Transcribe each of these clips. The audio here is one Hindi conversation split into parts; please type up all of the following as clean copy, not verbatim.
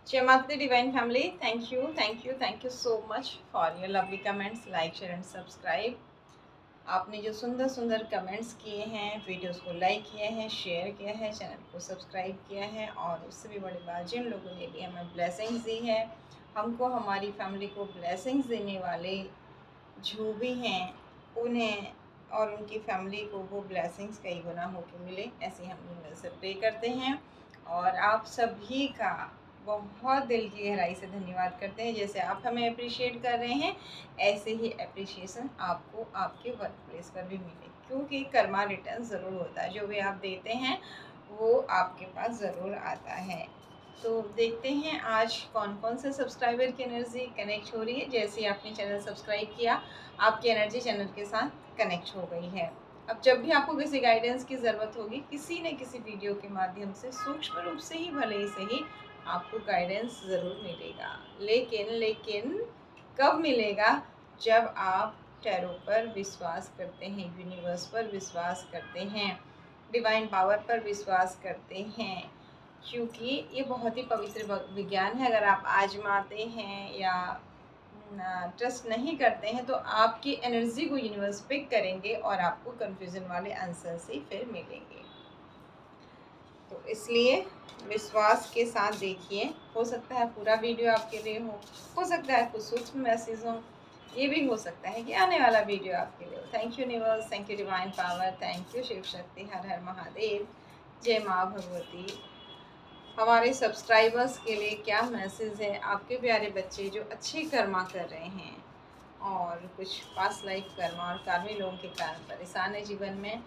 जय माता दी divine family, thank you so much for your lovely comments, like share and subscribe. आपने जो सुंदर सुंदर कमेंट्स किए हैं, वीडियोस को लाइक किया है, शेयर किया है, चैनल को सब्सक्राइब किया है, और उससे भी बड़ी बात जिन लोगों ने भी हमें ब्लेसिंग्स दी है, हमको हमारी फैमिली को ब्लेसिंग्स देने वाले जो भी हैं उन्हें और उनकी फैमिली को वो ब्लेसिंग्स कई गुना होके मिले, ऐसे हम उनमें से प्रे करते हैं। और आप सभी का बहुत दिल की गहराई से धन्यवाद करते हैं। जैसे आप हमें अप्रिशिएट कर रहे हैं, ऐसे ही अप्रिशिएशन आपको आपके वर्क प्लेस पर भी मिले, क्योंकि कर्मा रिटर्न ज़रूर होता है। जो भी आप देते हैं वो आपके पास ज़रूर आता है। तो देखते हैं आज कौन कौन से सब्सक्राइबर की एनर्जी कनेक्ट हो रही है। जैसे आपने चैनल सब्सक्राइब किया, आपकी एनर्जी चैनल के साथ कनेक्ट हो गई है। अब जब भी आपको किसी गाइडेंस की ज़रूरत होगी, किसी न किसी वीडियो के माध्यम से सूक्ष्म रूप से ही भले ही सही, आपको गाइडेंस ज़रूर मिलेगा। लेकिन कब मिलेगा? जब आप टैरो पर विश्वास करते हैं, यूनिवर्स पर विश्वास करते हैं, डिवाइन पावर पर विश्वास करते हैं, क्योंकि ये बहुत ही पवित्र विज्ञान है। अगर आप आजमाते हैं या ट्रस्ट नहीं करते हैं तो आपकी एनर्जी को यूनिवर्स पिक करेंगे और आपको कंफ्यूजन वाले आंसर्स ही फिर मिलेंगे। तो इसलिए विश्वास के साथ देखिए। हो सकता है पूरा वीडियो आपके लिए हो सकता है कुछ सूक्ष्म मैसेज हो, ये भी हो सकता है कि आने वाला वीडियो आपके लिए हो। Thank you universe, thank you divine power, thank you Shiv Shakti, हर हर महादेव, जय माँ भगवती। हमारे सब्सक्राइबर्स के लिए क्या मैसेज है? आपके प्यारे बच्चे जो अच्छे कर्मा कर रहे हैं और कुछ पास्ट लाइफ कर्मा और कार्मी लोगों के कारण परेशान है जीवन में,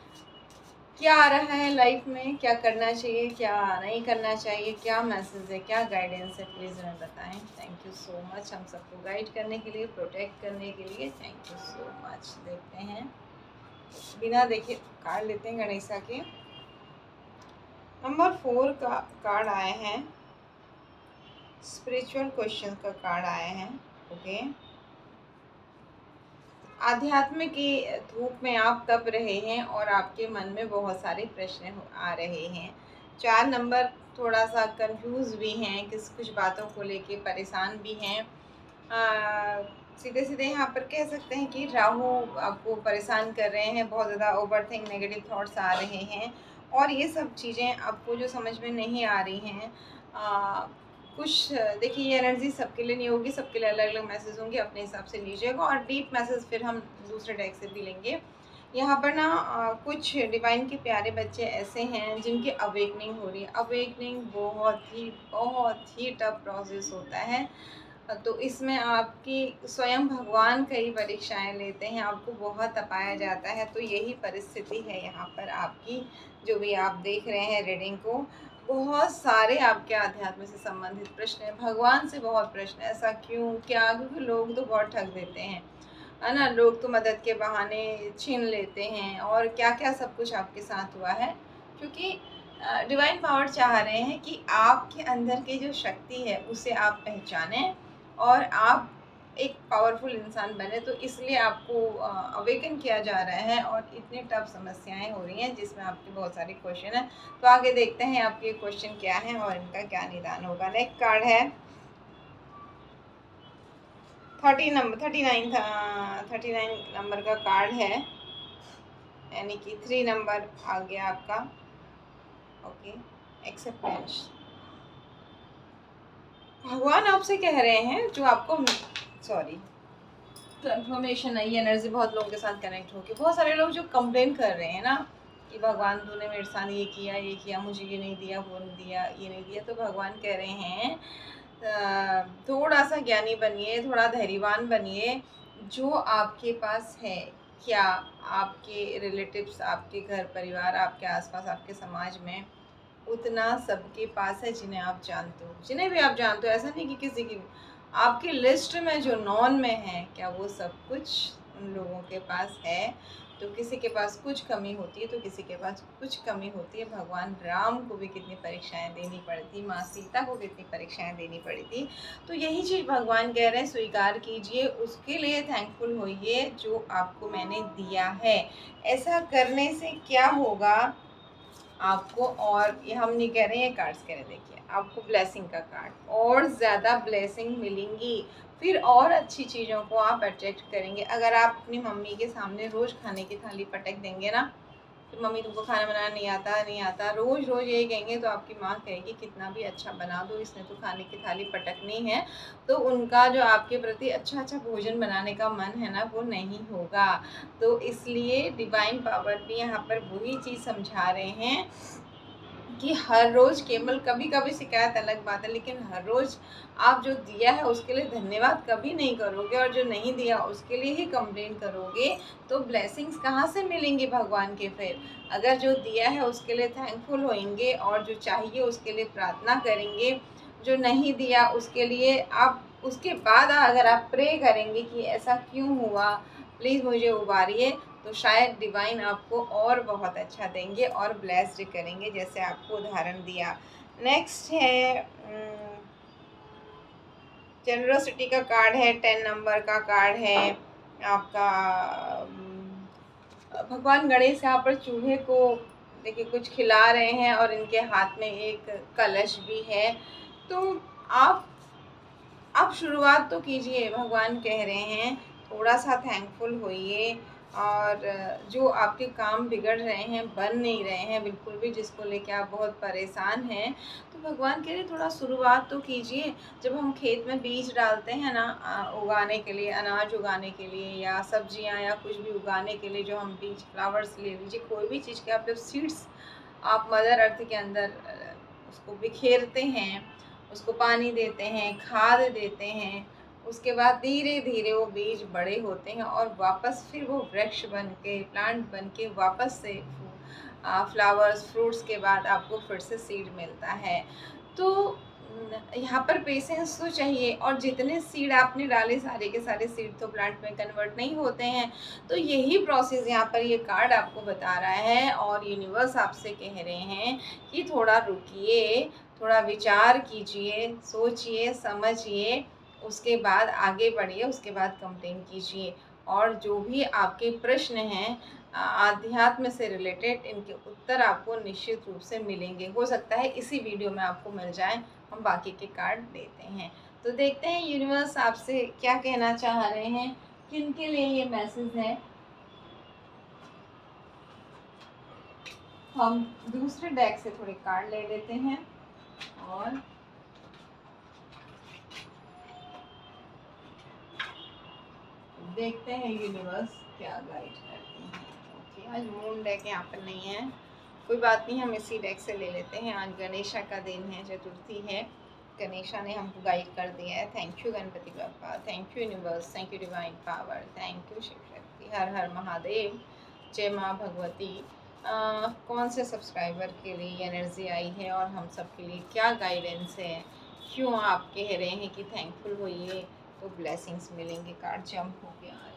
क्या आ रहा है लाइफ में, क्या करना चाहिए, क्या नहीं करना चाहिए, क्या मैसेज है, क्या गाइडेंस है, प्लीज़ हमें बताएं। थैंक यू सो मच हम सबको गाइड करने के लिए, प्रोटेक्ट करने के लिए। Thank you so much. देखते हैं, बिना देखे कार्ड लेते हैं गणेशा के। नंबर 4 का कार्ड आए हैं, स्पिरिचुअल क्वेश्चन का कार्ड आए हैं। ओके, आध्यात्म की धूप में आप तप रहे हैं और आपके मन में बहुत सारे प्रश्न आ रहे हैं। 4 नंबर थोड़ा सा कंफ्यूज भी हैं, कुछ बातों को लेके परेशान भी हैं। सीधे सीधे यहाँ पर कह सकते हैं कि राहु आपको परेशान कर रहे हैं, बहुत ज़्यादा ओवरथिंक नेगेटिव थॉट्स आ रहे हैं, और ये सब चीज़ें आपको जो समझ में नहीं आ रही हैं। कुछ देखिए, ये एनर्जी सबके लिए नहीं होगी, सबके लिए अलग अलग मैसेज होंगे, अपने हिसाब से लीजिएगा, और डीप मैसेज फिर हम दूसरे डेक से भी लेंगे। यहाँ पर ना कुछ डिवाइन के प्यारे बच्चे ऐसे हैं जिनकी अवेकनिंग हो रही है। अवेकनिंग बहुत ही टफ प्रोसेस होता है। तो इसमें आपकी स्वयं भगवान कई परीक्षाएं लेते हैं, आपको बहुत तपाया जाता है। तो यही परिस्थिति है यहाँ पर आपकी, जो भी आप देख रहे हैं रीडिंग को। बहुत सारे आपके अध्यात्म से संबंधित प्रश्न हैं, भगवान से बहुत प्रश्न। ऐसा क्यों, क्या? क्योंकि लोग तो बहुत ठग देते हैं, है ना। लोग तो मदद के बहाने छीन लेते हैं, और क्या क्या सब कुछ आपके साथ हुआ है। क्योंकि डिवाइन पावर चाह रहे हैं कि आपके अंदर की जो शक्ति है उसे आप पहचानें और आप एक पावरफुल इंसान बने। तो इसलिए आपको अवेकन किया जा रहा है, और इतनी टफ समस्याएं हो रही हैं जिसमें आपके बहुत सारे क्वेश्चन हैं। तो आगे देखते हैं आपके क्वेश्चन क्या हैं और इनका क्या निदान होगा। नेक्स्ट कार्ड है 39 नंबर का कार्ड है, यानी कि 3 नंबर आ गया आपका। Okay, acceptance. भगवान आपसे कह रहे हैं, जो आपको कंफर्मेशन आई एनर्जी बहुत लोगों के साथ कनेक्ट होगी। बहुत सारे लोग जो कंप्लेन कर रहे हैं ना कि भगवान तूने मेरे साथ ये किया, मुझे ये नहीं दिया, वो नहीं दिया, ये नहीं दिया। तो भगवान कह रहे हैं थोड़ा सा ज्ञानी बनिए, थोड़ा धैर्यवान बनिए। जो आपके पास है, क्या आपके रिलेटिव्स, आपके घर परिवार, आपके आसपास, आपके समाज में उतना सबके पास है जिन्हें आप जानते हो, जिन्हें भी आप जानते हो। ऐसा नहीं कि किसी की आपकी लिस्ट में जो नॉन में है, क्या वो सब कुछ उन लोगों के पास है? तो किसी के पास कुछ कमी होती है तो किसी के पास कुछ कमी होती है। भगवान राम को भी कितनी परीक्षाएं देनी पड़ी थी, माँ सीता को कितनी परीक्षाएं देनी पड़ी थी। तो यही चीज़ भगवान कह रहे हैं, स्वीकार कीजिए, उसके लिए थैंकफुल होइए जो आपको मैंने दिया है। ऐसा करने से क्या होगा, आपको, और ये हम नहीं कह रहे हैं, कार्ड्स कह रहे हैं, देखिए आपको ब्लेसिंग का कार्ड, और ज़्यादा ब्लेसिंग मिलेंगी, फिर और अच्छी चीज़ों को आप अट्रैक्ट करेंगे। अगर आप अपनी मम्मी के सामने रोज़ खाने की थाली पटक देंगे ना, तो मम्मी तुमको खाना बनाना नहीं आता, नहीं आता, रोज़ रोज़ यही कहेंगे, तो आपकी माँ कहेगी कितना भी अच्छा बना दो, इसने तो खाने की थाली पटकनी है। तो उनका जो आपके प्रति अच्छा अच्छा भोजन बनाने का मन है ना, वो नहीं होगा। तो इसलिए डिवाइन पावर भी यहाँ पर वही चीज़ समझा रहे हैं कि हर रोज़, केवल कभी कभी शिकायत अलग बात है, लेकिन हर रोज़ आप जो दिया है उसके लिए धन्यवाद कभी नहीं करोगे, और जो नहीं दिया उसके लिए ही कंप्लेन करोगे, तो ब्लेसिंग्स कहाँ से मिलेंगे भगवान के फिर? अगर जो दिया है उसके लिए थैंकफुल होंगे, और जो चाहिए उसके लिए प्रार्थना करेंगे, जो नहीं दिया उसके लिए आप उसके बाद अगर आप प्रे करेंगे कि ऐसा क्यों हुआ, प्लीज़ मुझे उबारिए, तो शायद डिवाइन आपको और बहुत अच्छा देंगे और ब्लेस्ड करेंगे, जैसे आपको उदाहरण दिया। नेक्स्ट है जनरसिटी का कार्ड है, 10 नंबर का कार्ड है आपका। भगवान गणेश यहाँ पर चूहे को देखिए कुछ खिला रहे हैं, और इनके हाथ में एक कलश भी है। तो आप आप शुरुआत तो कीजिए, भगवान कह रहे हैं थोड़ा सा थैंकफुल होइए, और जो आपके काम बिगड़ रहे हैं, बन नहीं रहे हैं बिल्कुल भी, जिसको लेके आप बहुत परेशान हैं, तो भगवान कह रहे थोड़ा शुरुआत तो कीजिए। जब हम खेत में बीज डालते हैं ना, उगाने के लिए, अनाज उगाने के लिए, या सब्जियां या कुछ भी उगाने के लिए, जो हम बीज, फ्लावर्स ले लीजिए, कोई भी चीज़ के आप जब सीड्स आप मदर अर्थ के अंदर उसको बिखेरते हैं, उसको पानी देते हैं, खाद देते हैं, उसके बाद धीरे धीरे वो बीज बड़े होते हैं, और वापस फिर वो वृक्ष बन के, प्लांट बन के, वापस से फ्लावर्स, फ्रूट्स के बाद आपको फिर से सीड मिलता है। तो यहाँ पर पेशेंस तो चाहिए, और जितने सीड आपने डाले सारे के सारे सीड तो प्लांट में कन्वर्ट नहीं होते हैं। तो यही प्रोसेस यहाँ पर ये कार्ड आपको बता रहा है, और यूनिवर्स आपसे कह रहे हैं कि थोड़ा रुकिए, थोड़ा विचार कीजिए, सोचिए, समझिए, उसके बाद आगे बढ़िए, उसके बाद कंप्लेन कीजिए, और जो भी आपके प्रश्न हैं आध्यात्म से रिलेटेड, इनके उत्तर आपको निश्चित रूप से मिलेंगे। हो सकता है इसी वीडियो में आपको मिल जाए, हम बाकी के कार्ड देते हैं। तो देखते हैं यूनिवर्स आपसे क्या कहना चाह रहे हैं, किन के लिए ये मैसेज है। हम दूसरे डेक से थोड़े कार्ड ले लेते हैं, और देखते हैं यूनिवर्स क्या गाइड करती हैं। ओके, आज मून डेक यहाँ पर नहीं है, कोई बात नहीं, हम इसी डेक से ले लेते हैं। आज गणेशा का दिन है, चतुर्थी है, गणेशा ने हमको गाइड कर दिया है। Thank you Ganpati Bappa, thank you universe, thank you divine power, thank you Shiv Shakti, हर हर महादेव, जय माँ भगवती। कौन से सब्सक्राइबर के लिए एनर्जी आई है, और हम सब के लिए क्या गाइडेंस है, क्यों आप कह रहे हैं कि थैंकफुल होइए तो ब्लेसिंग्स मिलेंगे। कार्ड जंप हो गया है।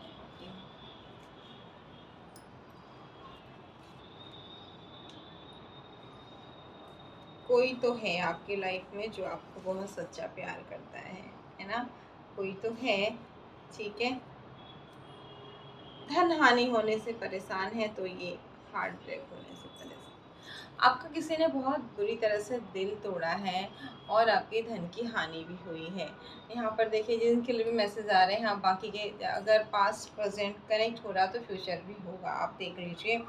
कोई तो है आपकी लाइफ में जो आपको बहुत सच्चा प्यार करता है ना, कोई तो है, ठीक है। धन हानि होने से परेशान है, तो ये हार्ट ब्रेक होने से परेशान, आपका किसी ने बहुत बुरी तरह से दिल तोड़ा है, और आपके धन की हानि भी हुई है। यहाँ पर देखिए जिनके लिए भी मैसेज आ रहे हैं, आप बाकी के अगर पास्ट प्रेजेंट कनेक्ट हो रहा तो फ्यूचर भी होगा, आप देख लीजिए।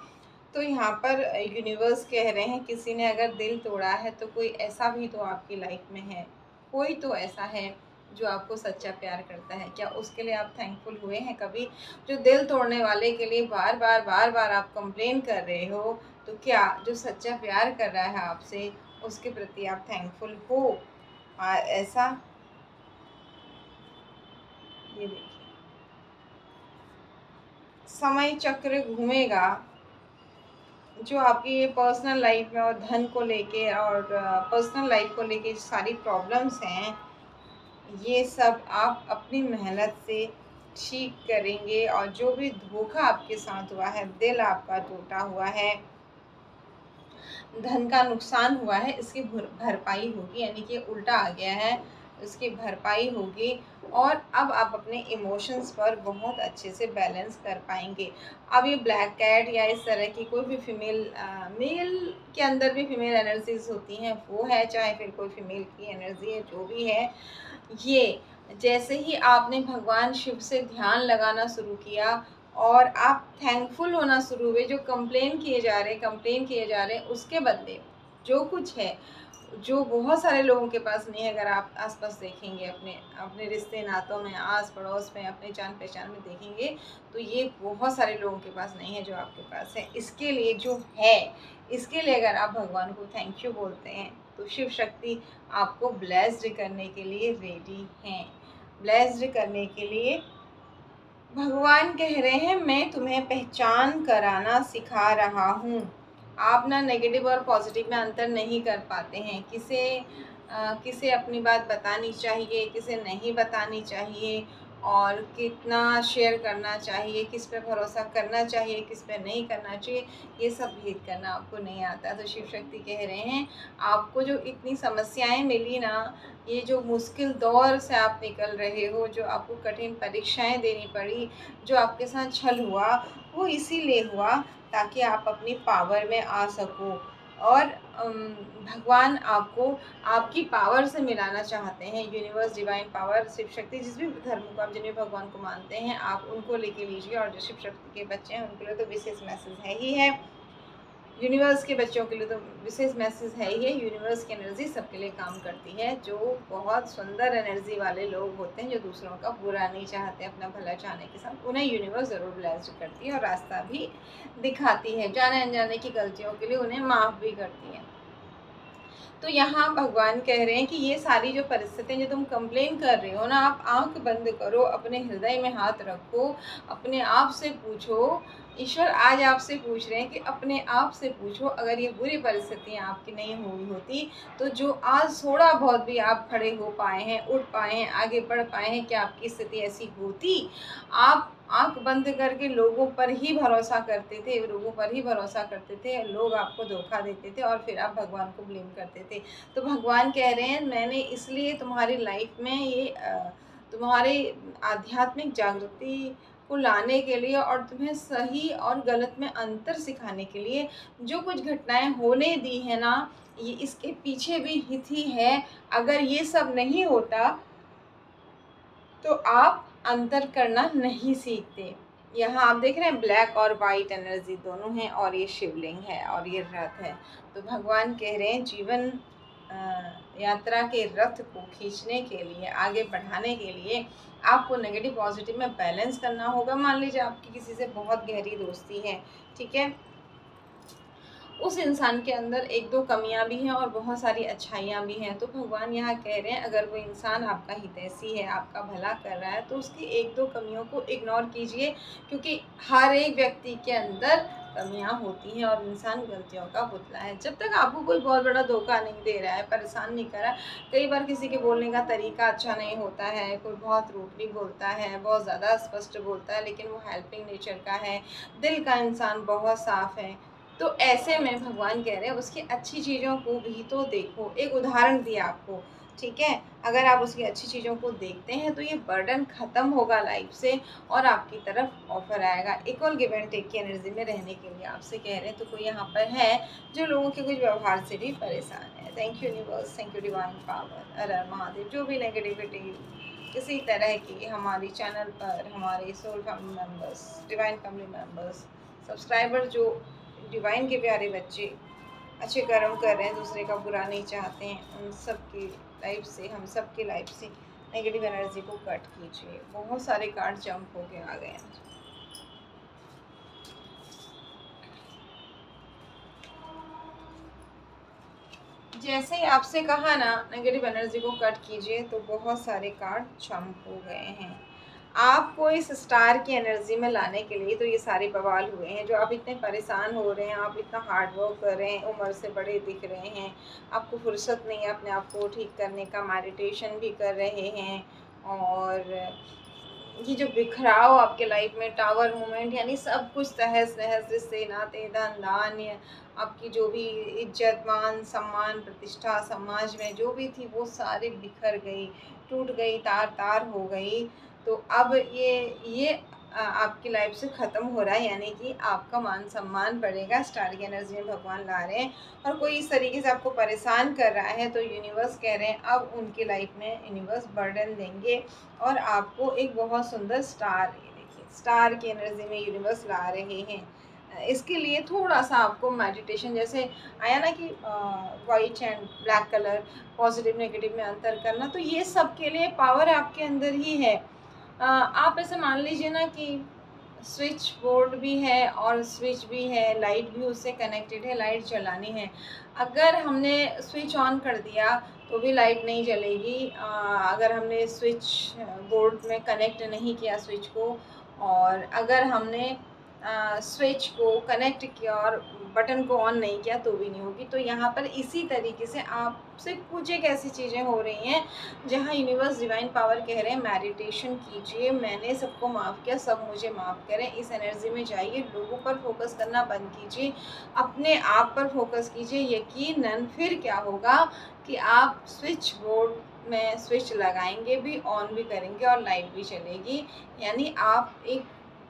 तो यहाँ पर यूनिवर्स कह रहे हैं किसी ने अगर दिल तोड़ा है, तो कोई ऐसा भी तो आपकी लाइफ में है, कोई तो ऐसा है जो आपको सच्चा प्यार करता है। क्या उसके लिए आप थैंकफुल हुए हैं कभी? जो दिल तोड़ने वाले के लिए बार बार आप कंप्लेन कर रहे हो, तो क्या जो सच्चा प्यार कर रहा है आपसे, उसके प्रति आप थैंकफुल हो? ऐसा ये देखिए, समय चक्र घूमेगा, जो आपकी ये पर्सनल लाइफ में और धन को लेके और पर्सनल लाइफ को लेके सारी प्रॉब्लम्स हैं, ये सब आप अपनी मेहनत से ठीक करेंगे। और जो भी धोखा आपके साथ हुआ है, दिल आपका टूटा हुआ है, धन का नुकसान हुआ है, इसकी भरपाई होगी, यानी कि उल्टा आ गया है, उसकी भरपाई होगी और अब आप अपने इमोशंस पर बहुत अच्छे से बैलेंस कर पाएंगे। अब ये ब्लैक कैट या इस तरह की कोई भी फीमेल, मेल के अंदर भी फीमेल एनर्जीज होती हैं, वो है, चाहे फिर कोई फीमेल की एनर्जी है, जो भी है, ये जैसे ही आपने भगवान शिव से ध्यान लगाना शुरू किया और आप थैंकफुल होना शुरू हुए, जो कंप्लेन किए जा रहे हैं उसके बदले जो कुछ है, जो बहुत सारे लोगों के पास नहीं है। अगर आप आसपास देखेंगे, अपने अपने रिश्ते नातों में, आस पड़ोस में, अपने जान पहचान में देखेंगे, तो ये बहुत सारे लोगों के पास नहीं है जो आपके पास है। इसके लिए जो है, इसके लिए अगर आप भगवान को थैंक यू बोलते हैं तो शिव शक्ति आपको ब्लेस्ड करने के लिए रेडी हैं। ब्लेस्ड करने के लिए भगवान कह रहे हैं, मैं तुम्हें पहचान कराना सिखा रहा हूँ। आप ना नेगेटिव और पॉजिटिव में अंतर नहीं कर पाते हैं। किसे अपनी बात बतानी चाहिए, किसे नहीं बतानी चाहिए, और कितना शेयर करना चाहिए, किस पे भरोसा करना चाहिए, किस पे नहीं करना चाहिए, ये सब भेद करना आपको नहीं आता। तो शिव शक्ति कह रहे हैं, आपको जो इतनी समस्याएं मिली ना, ये जो मुश्किल दौर से आप निकल रहे हो, जो आपको कठिन परीक्षाएं देनी पड़ी, जो आपके साथ छल हुआ, वो इसीलिए हुआ ताकि आप अपनी पावर में आ सको। और भगवान आपको आपकी पावर से मिलाना चाहते हैं। Universe, divine power, Shiv Shakti, जिस भी धर्म को आप, जिन्हें भगवान को मानते हैं, आप उनको लेके लीजिए। और जो शिव शक्ति के बच्चे हैं उनके लिए तो विशेष मैसेज है ही है। यूनिवर्स के बच्चों के लिए तो विशेष मैसेज है ही है। यूनिवर्स की एनर्जी सबके लिए काम करती है। जो बहुत सुंदर एनर्जी वाले लोग होते हैं, जो दूसरों का बुरा नहीं चाहते, अपना भला चाहने के साथ, उन्हें यूनिवर्स ज़रूर ब्लेस्ड करती है और रास्ता भी दिखाती है। जाने अनजाने की गलतियों के लिए उन्हें माफ़ भी करती है। तो यहाँ भगवान कह रहे हैं कि ये सारी जो परिस्थितियाँ जो तुम कंप्लेन कर रहे हो ना, आप आंख बंद करो, अपने हृदय में हाथ रखो, अपने आप से पूछो। ईश्वर आज आपसे पूछ रहे हैं कि अपने आप से पूछो, अगर ये बुरी परिस्थितियाँ आपकी नहीं हुई होती, तो जो आज थोड़ा बहुत भी आप खड़े हो पाए हैं, उठ पाए हैं, आगे बढ़ पाए हैं, क्या आपकी स्थिति ऐसी होती? आप आंख बंद करके लोगों पर ही भरोसा करते थे, लोगों पर ही भरोसा करते थे, लोग आपको धोखा देते थे और फिर आप भगवान को ब्लेम करते थे। तो भगवान कह रहे हैं, मैंने इसलिए तुम्हारी लाइफ में ये तुम्हारे आध्यात्मिक जागृति को लाने के लिए और तुम्हें सही और गलत में अंतर सिखाने के लिए जो कुछ घटनाएं होने दी है ना, ये इसके पीछे भी हित ही है। अगर ये सब नहीं होता तो आप अंतर करना नहीं सीखते। यहाँ आप देख रहे हैं ब्लैक और वाइट एनर्जी दोनों हैं, और ये शिवलिंग है और ये रथ है। तो भगवान कह रहे हैं, जीवन यात्रा के रथ को खींचने के लिए, आगे बढ़ाने के लिए आपको नेगेटिव पॉजिटिव में बैलेंस करना होगा। मान लीजिए आपकी किसी से बहुत गहरी दोस्ती है, ठीक है, उस इंसान के अंदर एक दो कमियां भी हैं और बहुत सारी अच्छाइयां भी हैं। तो भगवान यहाँ कह रहे हैं, अगर वो इंसान आपका हितैषी है, आपका भला कर रहा है, तो उसकी एक दो कमियों को इग्नोर कीजिए, क्योंकि हर एक व्यक्ति के अंदर कमियां होती हैं और इंसान गलतियों का पुतला है। जब तक आपको कोई बहुत बड़ा धोखा नहीं दे रहा है, परेशान नहीं कर रहा है, कई बार किसी के बोलने का तरीका अच्छा नहीं होता है, कोई बहुत रूडली बोलता है, बहुत ज़्यादा स्पष्ट बोलता है, लेकिन वो हेल्पिंग नेचर का है, दिल का इंसान बहुत साफ है, तो ऐसे में भगवान कह रहे हैं उसकी अच्छी चीज़ों को भी तो देखो। एक उदाहरण दिया आपको, ठीक है, अगर आप उसकी अच्छी चीज़ों को देखते हैं तो ये बर्डन ख़त्म होगा लाइफ से और आपकी तरफ ऑफर आएगा। इक्वल गिव एंड टेक की एनर्जी में रहने के लिए आपसे कह रहे हैं। तो कोई यहाँ पर है जो लोगों के कुछ व्यवहार से भी परेशान है। Thank you universe, thank you divine power, हर हर महादेव। जो भी नेगेटिविटी किसी तरह की हमारी चैनल पर, हमारे soul family members, divine family members, subscriber, जो डिवाइन के प्यारे बच्चे अच्छे कर्म कर रहे हैं, दूसरे का बुरा नहीं चाहते हैं, उन सब की लाइफ से, हम सब की लाइफ से नेगेटिव एनर्जी को कट कीजिए। बहुत सारे कार्ड जंप होके आ गए हैं। जैसे ही आपसे कहा ना नेगेटिव एनर्जी को कट कीजिए, तो बहुत सारे कार्ड जंप हो गए हैं। आपको इस स्टार की एनर्जी में लाने के लिए तो ये सारे बवाल हुए हैं। जो आप इतने परेशान हो रहे हैं, आप इतना हार्ड वर्क कर रहे हैं, उम्र से बड़े दिख रहे हैं, आपको फुर्सत नहीं है अपने आप को ठीक करने का, मेडिटेशन भी कर रहे हैं और ये जो बिखराव आपके लाइफ में, टावर मोमेंट, यानी सब कुछ तहस नहस, रिश्ते नाते, धन धान्य, आपकी जो भी इज्जत मान सम्मान प्रतिष्ठा समाज में जो भी थी, वो सारी बिखर गई, टूट गई, तार तार हो गई। तो अब ये आपकी लाइफ से ख़त्म हो रहा है, यानी कि आपका मान सम्मान बढ़ेगा। स्टार की एनर्जी में भगवान ला रहे हैं। और कोई इस तरीके से आपको परेशान कर रहा है तो यूनिवर्स कह रहे हैं अब उनकी लाइफ में यूनिवर्स बर्डन देंगे और आपको एक बहुत सुंदर स्टार, ये देखिए स्टार की एनर्जी में यूनिवर्स ला रहे हैं। इसके लिए थोड़ा सा आपको मेडिटेशन, जैसे आया ना कि white and black colour, positive negative में अंतर करना, तो ये सब के लिए पावर आपके अंदर ही है। आप ऐसे मान लीजिए ना कि स्विच बोर्ड भी है और स्विच भी है, लाइट भी उससे कनेक्टेड है, लाइट जलानी है। अगर हमने स्विच ऑन कर दिया तो भी लाइट नहीं जलेगी। अगर हमने स्विच बोर्ड में कनेक्ट नहीं किया स्विच को, और अगर हमने स्विच को कनेक्ट किया और बटन को ऑन नहीं किया तो भी नहीं होगी। तो यहाँ पर इसी तरीके से आपसे कुछ एक ऐसी चीज़ें हो रही हैं जहाँ यूनिवर्स डिवाइन पावर कह रहे हैं मेडिटेशन कीजिए, मैंने सबको माफ़ किया, सब मुझे माफ़ करें। इस एनर्जी में जाइए, लोगों पर फोकस करना बंद कीजिए, अपने आप पर फोकस कीजिए। यकीनन फिर क्या होगा कि आप स्विच बोर्ड में स्विच लगाएंगे भी, ऑन भी करेंगे और लाइट भी चलेगी, यानी आप एक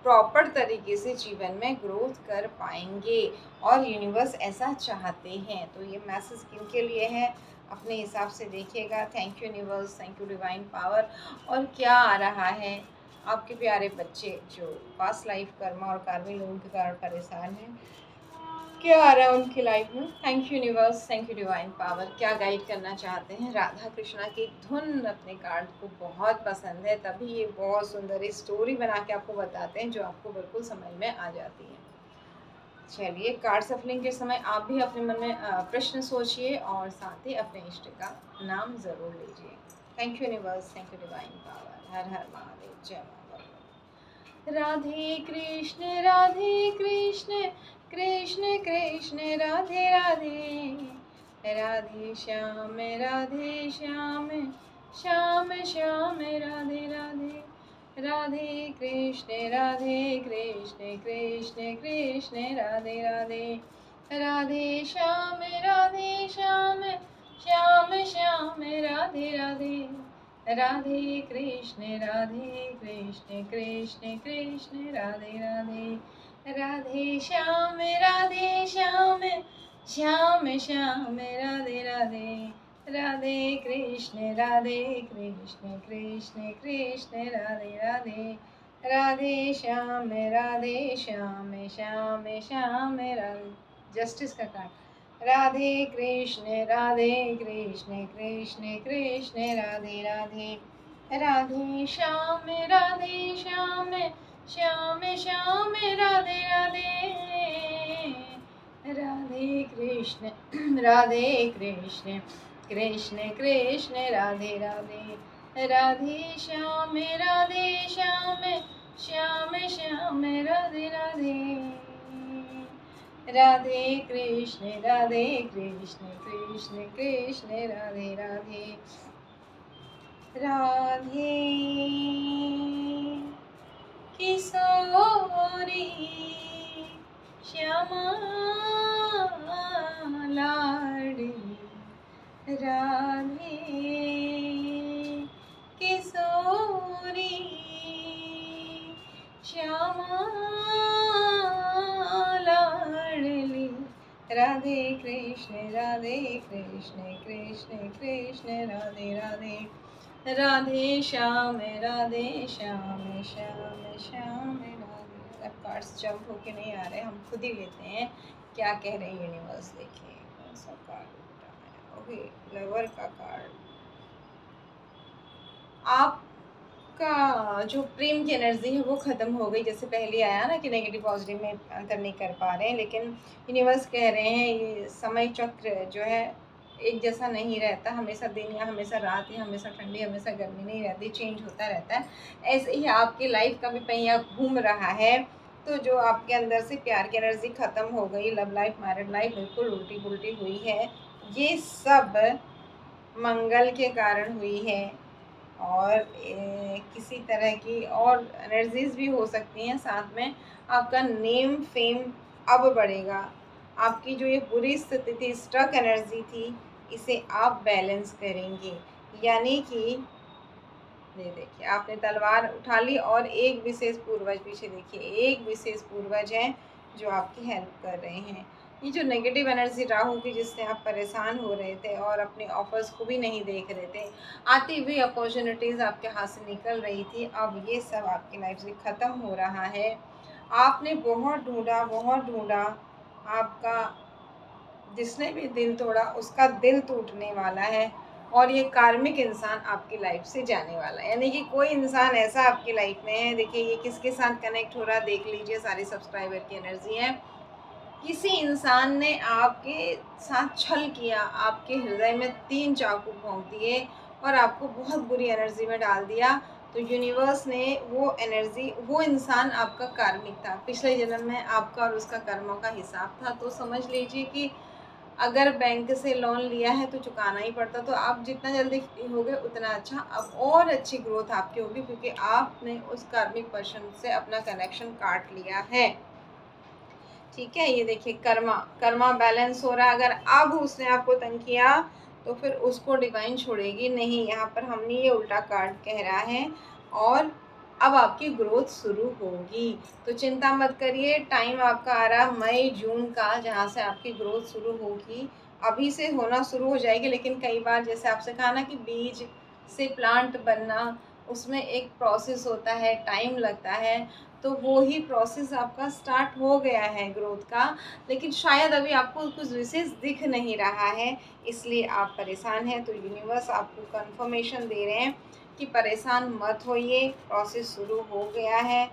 प्रॉपर तरीके से जीवन में ग्रोथ कर पाएंगे। और यूनिवर्स ऐसा चाहते हैं। तो ये मैसेज किनके लिए है अपने हिसाब से देखिएगा। Thank you universe, thank you divine power. और क्या आ रहा है, आपके प्यारे बच्चे जो पास्ट लाइफ कर्मा और कार्मिक लोगों के कारण परेशान हैं, क्या आ रहा है उनकी लाइफ में। Thank you universe, thank you divine power. क्या गाइड करना चाहते हैं। राधा कृष्णा की धुन अपने कार्ड को बहुत पसंद है, तभी ये बहुत सुंदर स्टोरी बना के आपको बताते हैं जो आपको बिल्कुल समझ में आ जाती है। चलिए, कार्ड सफलिंग के समय आप भी अपने मन में प्रश्न सोचिए और साथ ही अपने इष्ट का नाम ज़रूर लीजिए। Thank you universe, thank you divine power. हर हर महादेव, जय मां भगवती। राधे कृष्ण कृष्ण कृष्ण राधे राधे, राधे श्याम श्याम श्याम राधे राधे, राधे कृष्ण कृष्ण कृष्ण राधे राधे, राधे श्याम श्याम श्याम राधे राधे, राधे कृष्ण कृष्ण कृष्ण राधे राधे, राधे श्याम श्याम श्याम राधे राधे, राधे कृष्ण कृष्ण कृष्ण राधे राधे, राधे श्याम श्याम श्याम राधे। जस्टिस का कार्ड। राधे कृष्ण कृष्ण कृष्ण राधे राधे, राधे श्याम श्याम श्याम राधे राधे, राधे कृष्ण कृष्ण कृष्ण कृष्ण राधे राधे, राधे श्याम श्याम श्याम राधे राधे, राधे कृष्ण कृष्ण कृष्ण राधे राधे, राधे किशोरी श्यामा लाडली, राधे किशोरी श्यामा लाडली, राधे कृष्ण कृष्ण कृष्ण राधे राधे, राधे श्याम श्याम श्याम राधे। अब कार्ड्स जंप होके नहीं आ रहे, हम खुद ही लेते हैं क्या कह रहे हैं यूनिवर्स। देखिए कौन सा कार्ड उठा है। ओके, लवर का कार्ड। आपका जो प्रेम की एनर्जी है वो ख़त्म हो गई। जैसे पहले आया ना कि नेगेटिव पॉजिटिव में अंतर नहीं कर पा रहे हैं, लेकिन यूनिवर्स कह रहे हैं ये समय चक्र जो है एक जैसा नहीं रहता। हमेशा दिन या हमेशा रात या हमेशा ठंडी हमेशा गर्मी नहीं रहती, चेंज होता रहता है। ऐसे ही आपकी लाइफ का भी पहिया घूम रहा है। तो जो आपके अंदर से प्यार की एनर्जी ख़त्म हो गई, लव लाइफ मैरिड लाइफ बिल्कुल उल्टी पुल्टी हुई है, ये सब मंगल के कारण हुई है। और किसी तरह की और एनर्जीज भी हो सकती हैं। साथ में आपका नेम फेम अब बढ़ेगा। आपकी जो ये बुरी स्थिति थी, स्ट्रक एनर्जी थी, इसे आप बैलेंस करेंगे। यानी कि ये देखिए, आपने तलवार उठा ली और एक विशेष पूर्वज, पीछे देखिए एक विशेष पूर्वज है जो आपकी हेल्प कर रहे हैं। ये जो नेगेटिव एनर्जी राहु की, जिससे आप परेशान हो रहे थे और अपने ऑफर्स को भी नहीं देख रहे थे, आती हुई अपॉर्चुनिटीज़ आपके हाथ से निकल रही थी, अब ये सब आपकी लाइफ से ख़त्म हो रहा है। आपने बहुत ढूंढा, बहुत ढूंढा, आपका जिसने भी दिल तोड़ा उसका दिल टूटने वाला है और ये कार्मिक इंसान आपकी लाइफ से जाने वाला है। यानी कि कोई इंसान ऐसा आपकी लाइफ में है, देखिए ये किसके साथ कनेक्ट हो रहा है, देख लीजिए, सारे सब्सक्राइबर की एनर्जी है। किसी इंसान ने आपके साथ छल किया, आपके हृदय में 3 चाकू भोंक दिए और आपको बहुत बुरी एनर्जी में डाल दिया। तो यूनिवर्स ने वो एनर्जी, वो इंसान आपका कार्मिक था, पिछले जन्म में आपका और उसका कर्मों का हिसाब था। तो समझ लीजिए कि अगर बैंक से लोन लिया है तो चुकाना ही पड़ता, तो आप जितना जल्दी फ्री होगे उतना अच्छा। अब और अच्छी ग्रोथ आपकी होगी, क्योंकि आपने उस कार्मिक पर्सन से अपना कनेक्शन काट लिया है। ठीक है, ये देखिए कर्मा, कर्मा बैलेंस हो रहा है। अगर अब उसने आपको तंग किया तो फिर उसको डिवाइन छोड़ेगी नहीं, यहाँ पर हमने ये उल्टा कार्ड कह रहा है। और अब आपकी ग्रोथ शुरू होगी, तो चिंता मत करिए। टाइम आपका आ रहा मई जून का, जहाँ से आपकी ग्रोथ शुरू होगी। अभी से होना शुरू हो जाएगी, लेकिन कई बार जैसे आपसे कहा ना कि बीज से प्लांट बनना, उसमें एक प्रोसेस होता है, टाइम लगता है। तो वो ही प्रोसेस आपका स्टार्ट हो गया है ग्रोथ का, लेकिन शायद अभी आपको कुछ विशेष दिख नहीं रहा है, इसलिए आप परेशान हैं। तो यूनिवर्स आपको कंफर्मेशन दे रहे हैं कि परेशान मत होइए, प्रोसेस शुरू हो गया है,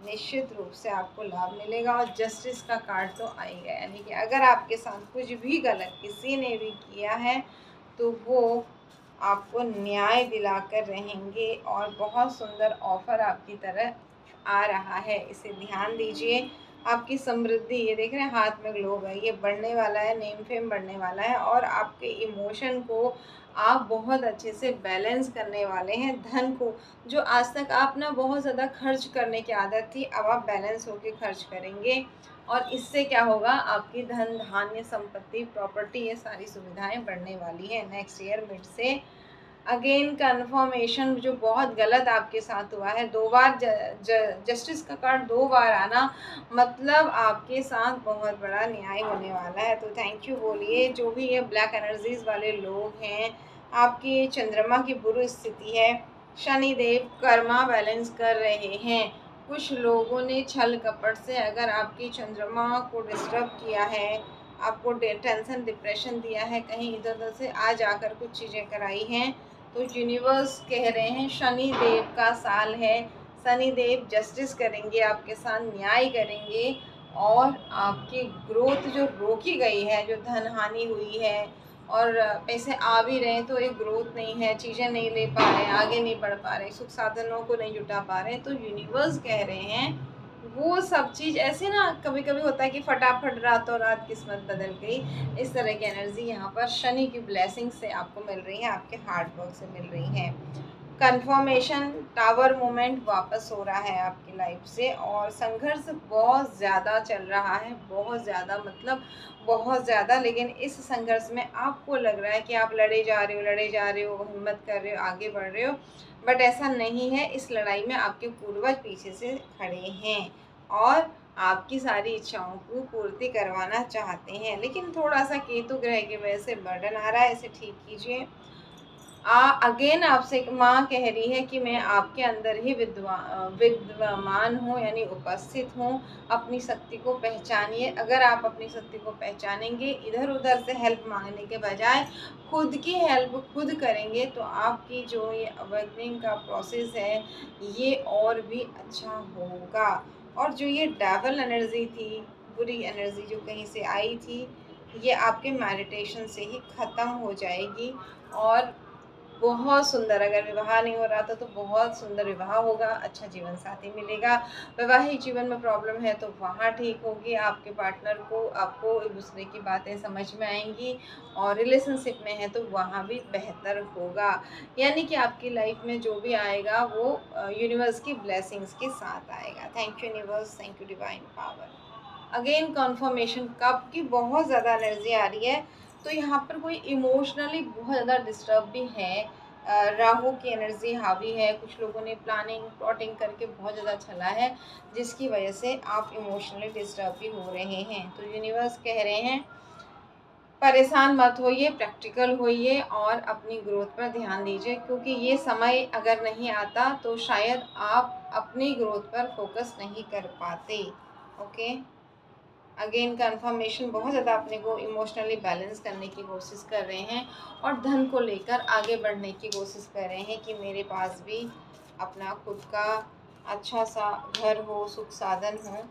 निश्चित रूप से आपको लाभ मिलेगा। और जस्टिस का कार्ड तो आएगा, यानी कि अगर आपके साथ कुछ भी गलत किसी ने भी किया है तो वो आपको न्याय दिलाकर रहेंगे और बहुत सुंदर ऑफर आपकी तरह आ रहा है, इसे ध्यान दीजिए। आपकी समृद्धि, ये देख रहे हैं हाथ में ग्लोब है, ये बढ़ने वाला है, नेम फेम बढ़ने वाला है। और आपके इमोशन को आप बहुत अच्छे से बैलेंस करने वाले हैं। धन को, जो आज तक आप ना बहुत ज़्यादा खर्च करने की आदत थी, अब आप बैलेंस होके खर्च करेंगे। और इससे क्या होगा, आपकी धन धान्य संपत्ति प्रॉपर्टी ये सारी सुविधाएं बढ़ने वाली है नेक्स्ट ईयर मिड से। अगेन कन्फर्मेशन, जो बहुत गलत आपके साथ हुआ है, 2 बार जस्टिस का कार्ड 2 बार आना, मतलब आपके साथ बहुत बड़ा न्याय होने वाला है। तो थैंक यू बोलिए जो भी ये ब्लैक एनर्जीज वाले लोग हैं। आपकी चंद्रमा की बुरी स्थिति है, शनिदेव कर्मा बैलेंस कर रहे हैं। कुछ लोगों ने छल कपट से अगर आपकी चंद्रमा को डिस्टर्ब किया है, आपको टेंशन डिप्रेशन दिया है, कहीं इधर उधर से आ जाकर कुछ चीज़ें कराई हैं, तो यूनिवर्स कह रहे हैं शनि देव का साल है, शनि देव जस्टिस करेंगे, आपके साथ न्याय करेंगे। और आपकी ग्रोथ जो रोकी गई है, जो धन हानि हुई है और पैसे आ भी रहे हैं तो एक ग्रोथ नहीं है, चीज़ें नहीं ले पा रहे हैं, आगे नहीं बढ़ पा रहे, सुख साधनों को नहीं जुटा पा रहे हैं, तो यूनिवर्स कह रहे हैं वो सब चीज़ ऐसे ना, कभी कभी होता है कि फटाफट रातों रात किस्मत बदल गई, इस तरह की एनर्जी यहाँ पर शनि की ब्लेसिंग से आपको मिल रही है, आपके हार्ड वर्क से मिल रही है। कंफर्मेशन, टावर मोमेंट वापस हो रहा है आपकी लाइफ से। और संघर्ष बहुत ज़्यादा चल रहा है, बहुत ज़्यादा, मतलब बहुत ज़्यादा। लेकिन इस संघर्ष में आपको लग रहा है कि आप लड़े जा रहे हो, लड़े जा रहे हो, हिम्मत कर रहे हो, आगे बढ़ रहे हो, बट ऐसा नहीं है। इस लड़ाई में आपके पूर्वज पीछे से खड़े हैं और आपकी सारी इच्छाओं को पूर्ति करवाना चाहते हैं, लेकिन थोड़ा सा केतु ग्रह की वजह से बर्डन आ रहा है, इसे ठीक कीजिए। अगेन आपसे माँ कह रही है कि मैं आपके अंदर ही विद्यमान हूँ, यानी उपस्थित हूँ। अपनी शक्ति को पहचानिए। अगर आप अपनी शक्ति को पहचानेंगे, इधर उधर से हेल्प मांगने के बजाय खुद की हेल्प खुद करेंगे, तो आपकी जो ये अवेकनिंग का प्रोसेस है ये और भी अच्छा होगा। और जो ये डेविल एनर्जी थी, बुरी एनर्जी जो कहीं से आई थी, ये आपके मेडिटेशन से ही ख़त्म हो जाएगी। और बहुत सुंदर, अगर विवाह नहीं हो रहा था तो बहुत सुंदर विवाह होगा, अच्छा जीवन साथी मिलेगा। वैवाहिक जीवन में प्रॉब्लम है तो वहाँ ठीक होगी, आपके पार्टनर को आपको एक दूसरे की बातें समझ में आएंगी, और रिलेशनशिप में है तो वहाँ भी बेहतर होगा। यानी कि आपकी लाइफ में जो भी आएगा वो यूनिवर्स की ब्लेसिंग्स के साथ आएगा। Thank you universe, thank you divine power. Again confirmation कब की बहुत ज़्यादा एनर्जी आ रही है, तो यहाँ पर कोई इमोशनली बहुत ज़्यादा डिस्टर्ब भी है। राहु की एनर्जी हावी है, कुछ लोगों ने प्लानिंग प्लॉटिंग करके बहुत ज़्यादा चला है, जिसकी वजह से आप इमोशनली डिस्टर्ब भी हो रहे हैं। तो यूनिवर्स कह रहे हैं परेशान मत होइए, प्रैक्टिकल होइए और अपनी ग्रोथ पर ध्यान दीजिए, क्योंकि ये समय अगर नहीं आता तो शायद आप अपनी ग्रोथ पर फोकस नहीं कर पाते। ओके, अगेन कंफर्मेशन बहुत ज़्यादा अपने को इमोशनली बैलेंस करने की कोशिश कर रहे हैं, और धन को लेकर आगे बढ़ने की कोशिश कर रहे हैं कि मेरे पास भी अपना खुद का अच्छा सा घर हो, सुख साधन हो,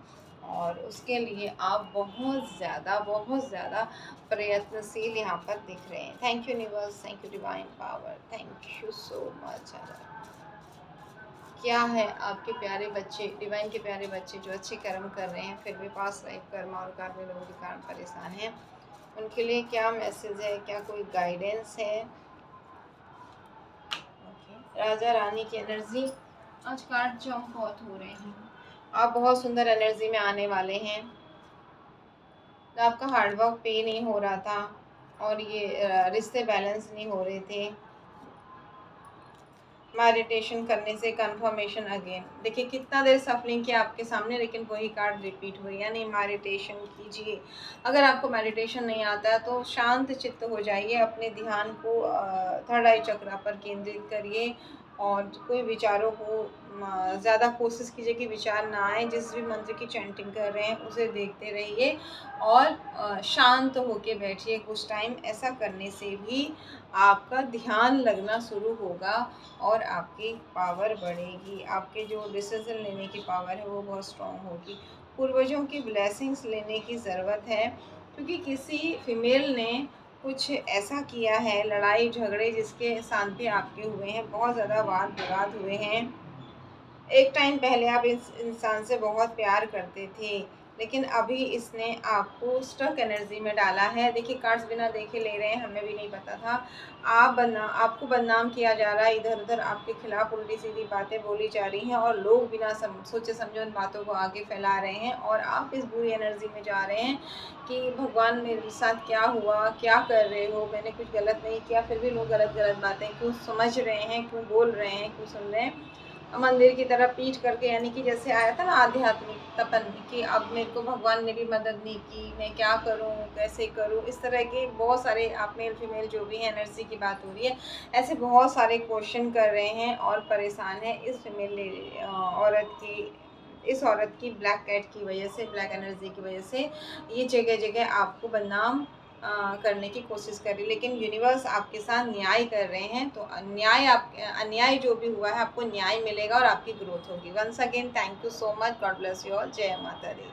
और उसके लिए आप बहुत ज़्यादा प्रयत्नशील यहाँ पर दिख रहे हैं। Thank you universe, thank you divine power, thank you so much. क्या है आपके प्यारे बच्चे, डिवाइन के प्यारे बच्चे जो अच्छे कर्म कर रहे हैं फिर भी पास लाइफ कर्म और कार्य लोगों के कारण परेशान हैं, उनके लिए क्या मैसेज है, क्या कोई गाइडेंस है? राजा रानी की एनर्जी, आज कार्ड जंप बहुत हो रहे हैं। आप बहुत सुंदर एनर्जी में आने वाले हैं। तो आपका हार्डवर्क पे नहीं हो रहा था, और ये रिश्ते बैलेंस नहीं हो रहे थे। मेडिटेशन करने से कंफर्मेशन अगेन, देखिए कितना देर सफलिंग किया आपके सामने, लेकिन वही कार्ड रिपीट हुई। यानी मेडिटेशन कीजिए। अगर आपको मेडिटेशन नहीं आता है तो शांत चित्त हो जाइए, अपने ध्यान को थर्ड आई चक्र पर केंद्रित करिए, और कोई विचारों को ज़्यादा कोशिश कीजिए कि विचार ना आए। जिस भी मंत्र की चैंटिंग कर रहे हैं उसे देखते रहिए, और शांत होके बैठिए कुछ टाइम। ऐसा करने से भी आपका ध्यान लगना शुरू होगा, और आपकी पावर बढ़ेगी। आपके जो डिसीजन लेने की पावर है वो बहुत स्ट्रॉन्ग होगी। पूर्वजों की ब्लेसिंग्स लेने की ज़रूरत है, क्योंकि किसी फीमेल ने कुछ ऐसा किया है, लड़ाई झगड़े जिसके शांति आपके हुए हैं, बहुत ज़्यादा वाद विवाद हुए हैं। एक टाइम पहले आप इस इंसान से बहुत प्यार करते थे, लेकिन अभी इसने आपको स्टक एनर्जी में डाला है। देखिए कार्ड्स बिना देखे ले रहे हैं, हमें भी नहीं पता था। आपको बदनाम किया जा रहा है, इधर उधर आपके खिलाफ उल्टी सीधी बातें बोली जा रही हैं, और लोग बिना सोचे समझे उन बातों को आगे फैला रहे हैं, और आप इस बुरी एनर्जी में जा रहे हैं कि भगवान मेरे साथ क्या हुआ, क्या कर रहे हो, मैंने कुछ गलत नहीं किया, फिर भी लोग गलत गलत बातें क्यों समझ रहे हैं, क्यों बोल रहे हैं, क्यों सुन रहे हैं। मंदिर की तरफ पीठ करके, यानी कि जैसे आया था ना आध्यात्मिक तपन, कि अब मेरे को भगवान ने भी मदद नहीं की, मैं क्या करूं, कैसे करूं, इस तरह के बहुत सारे, आप मेल फीमेल जो भी है एनर्जी की बात हो रही है, ऐसे बहुत सारे क्वेश्चन कर रहे हैं और परेशान है इस फीमेल औरत की, इस औरत की ब्लैक कैट की वजह से, ब्लैक एनर्जी की वजह से ये जगह जगह आपको बदनाम करने की कोशिश करी। लेकिन यूनिवर्स आपके साथ न्याय कर रहे हैं, तो अन्याय जो भी हुआ है आपको न्याय मिलेगा और आपकी ग्रोथ होगी। Once again thank you so much, God bless you all, जय माता दी।